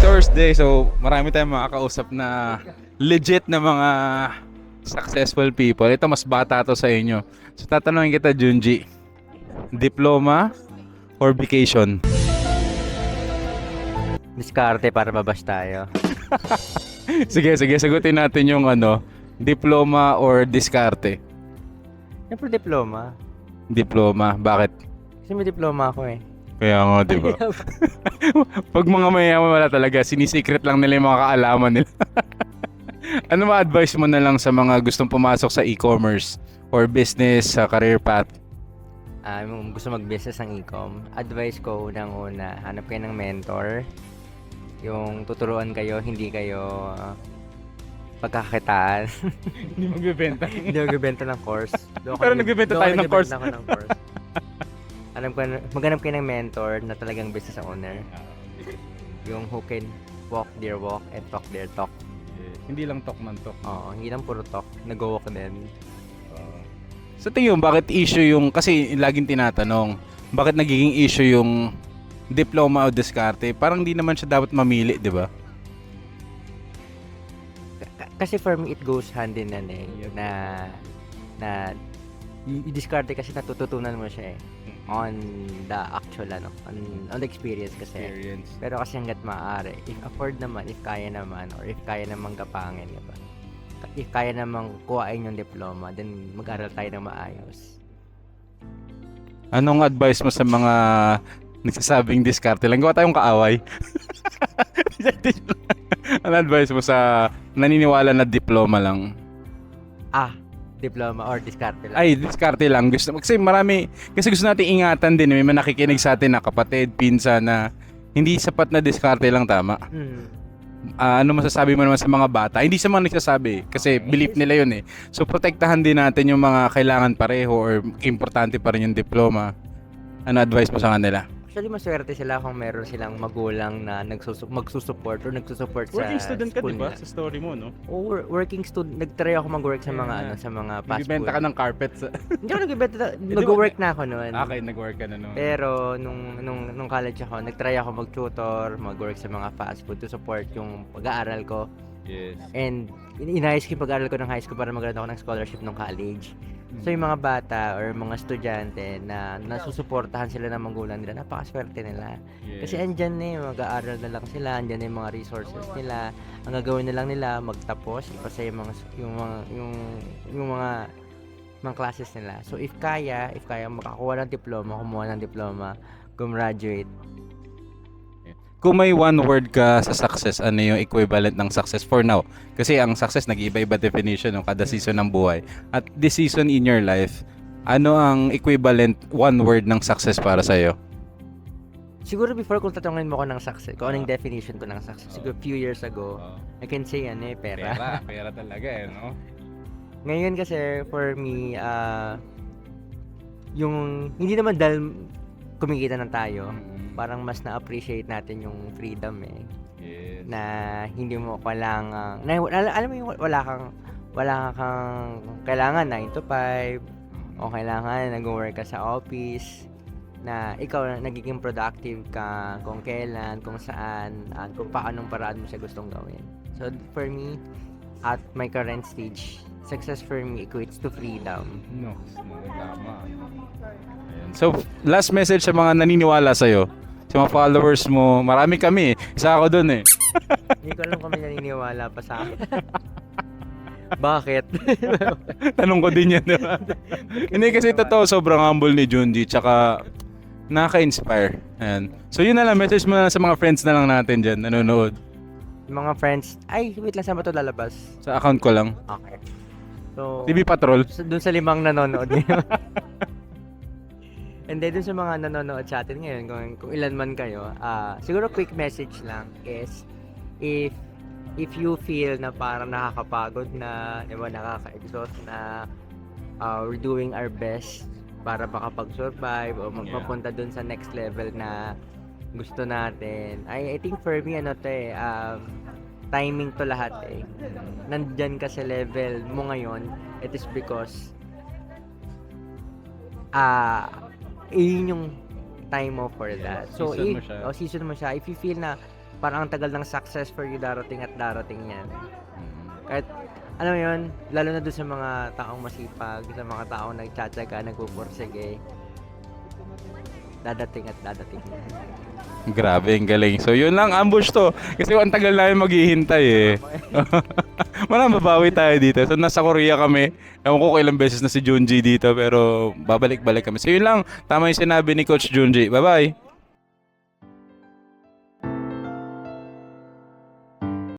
Thursday, so marami tayong makakausap na legit na mga successful people. Ito mas bata to sa inyo. So tatanungin kita, Junji, diploma or vacation? Diskarte para mabas tayo. Sige, sagutin natin yung diploma or diskarte. Siyempre diploma. Diploma, bakit? Kasi may diploma ako eh. Kaya nga, di ba? Pag mga mayaman wala talaga, sinisecret lang nila yung mga kaalaman nila. Ano ma-advise mo na lang sa mga gustong pumasok sa e-commerce or business sa career path? Yung gusto mag-business ng e-com, advice ko unang-una, hanap kayo ng mentor. Yung tuturuan kayo, hindi kayo pagkakakitaan. Hindi magbebenta. Hindi magbibenta ng course. Pero nagbebenta tayo ng course. Ako ng course. Maghanap kayo ng mentor na talagang business owner. Yung who can walk their walk and talk their talk. Hindi lang talk man talk. Oo, hindi lang puro talk. Nag-walk din. Sa tingin mo, bakit issue yung, kasi laging tinatanong, bakit nagiging issue yung diploma o diskarte? Parang hindi naman siya dapat mamili, di ba? Kasi for me, it goes hand in hand eh. Na i-discarte kasi natututunan mo siya eh. On the actual on the experience kasi. Pero kasi hanggat maaari, if afford naman, if kaya naman, or if kaya namang gapangin, diba? If kaya namang kuhain yung diploma, then mag-aral tayo ng maayos. Anong advice mo sa mga nagsasabing diskarte lang? Gawa tayong kaaway. Ano advice mo sa naniniwala na diploma lang? Diploma or diskarte lang. Ay, diskarte lang. Kasi gusto natin ingatan din. May nakikinig sa atin na kapatid, pinsan na hindi sapat na diskarte lang, tama. Ano masasabi mo naman sa mga bata? Hindi sa mga nagsasabi kasi belief nila yun eh. So protektahan din natin yung mga kailangan pareho or importante pa rin yung diploma. Ano advice mo sa kanila? Actually, maswerte sila kung meron silang magulang na magsusupport or nagsusupport sa Working student ka, school di ba? nila. Sa story mo, no? Working student, nagtry ako mag-work sa mga Yeah. sa mga fast food. Nagbibenta ka ng carpet sa... Hindi ako nagbibenta, di ba- nag-work na ako noon. Okay, nag-work ka na, no? Pero nung college ako, nagtry ako mag-tutor, mag-work sa mga fast food to support yung pag-aaral ko. Yes. And inayos ko yung pag-aaral ko ng high school para mag-grad ako ng scholarship ng college. So yung mga bata or mga estudyante na nasusuportahan sila ng magulang nila, napakaswerte nila. Kasi andyan na mag-aaral na lang sila, andyan na yung mga resources nila. Ang gagawin na lang nila, magtapos, ipasa yung mga classes nila. So if kaya makakuha ng diploma, kumuha ng diploma, gumraduate. Kung may one word ka sa success, ano yung equivalent ng success for now? Kasi ang success, nag-iba-iba definition ng kada season ng buhay. At this season in your life, ano ang equivalent one word ng success para sa'yo? Siguro before kung tatanungin mo ko ng success, kung anong definition ko ng success, siguro few years ago, I can say pera. Pera talaga no? Ngayon kasi for me, yung hindi naman dahil kumikita na tayo, parang mas na-appreciate natin yung freedom eh. Yes. Na hindi mo kailangan, alam mo yung wala kang kailangan 9 to 5 o kailangan nag-work ka sa office, na ikaw nagiging productive ka kung kailan, kung saan, at kung paanong paraan mo siya gustong gawin. So for me, at my current stage, success for me equates to freedom. No, tama. Ayan. So, last message sa mga naniniwala sa'yo, sa mga followers mo, marami kami. Isa ako dun eh. Hindi ko alam kung may naniniwala pa sa akin. Bakit? Tanong ko din yan, diba? Hindi kasi totoo, sobrang humble ni Junji, tsaka nakaka-inspire. Ayan. So, yun na lang, message mo na lang sa mga friends na lang natin dyan, nanonood. Mga friends, wait lang, saan ba ito lalabas? Sa account ko lang. Okay. So, TV Patrol. dun sa 5 nanonood ngayon. And then dun sa mga nanonood sa atin ngayon, kung ilan man kayo, siguro quick message lang is, if you feel na parang nakakapagod na, di ba, nakaka-exhaust na, we're doing our best para makapag-survive o magpapunta dun sa next level na gusto natin. I think for me, timing to lahat eh. Nandyan ka sa level mo ngayon, it is because yun yung time mo for that. So, season mo siya. season mo siya. If you feel na parang ang tagal ng success for you darating at darating yan. Kahit, alam mo yun, lalo na doon sa mga taong masipag, sa mga taong nagtsatsaga, nagpupursige, dadating at dadating yan. Grabe, ang galing. So, yun lang, ambush to. Kasi ang tagal namin maghihintay eh. Walang babawi tayo dito. So, nasa Korea kami. Ewan ko kung ilang beses na si Junji dito, pero babalik-balik kami. So, yun lang. Tama yung sinabi ni Coach Junji. Bye-bye!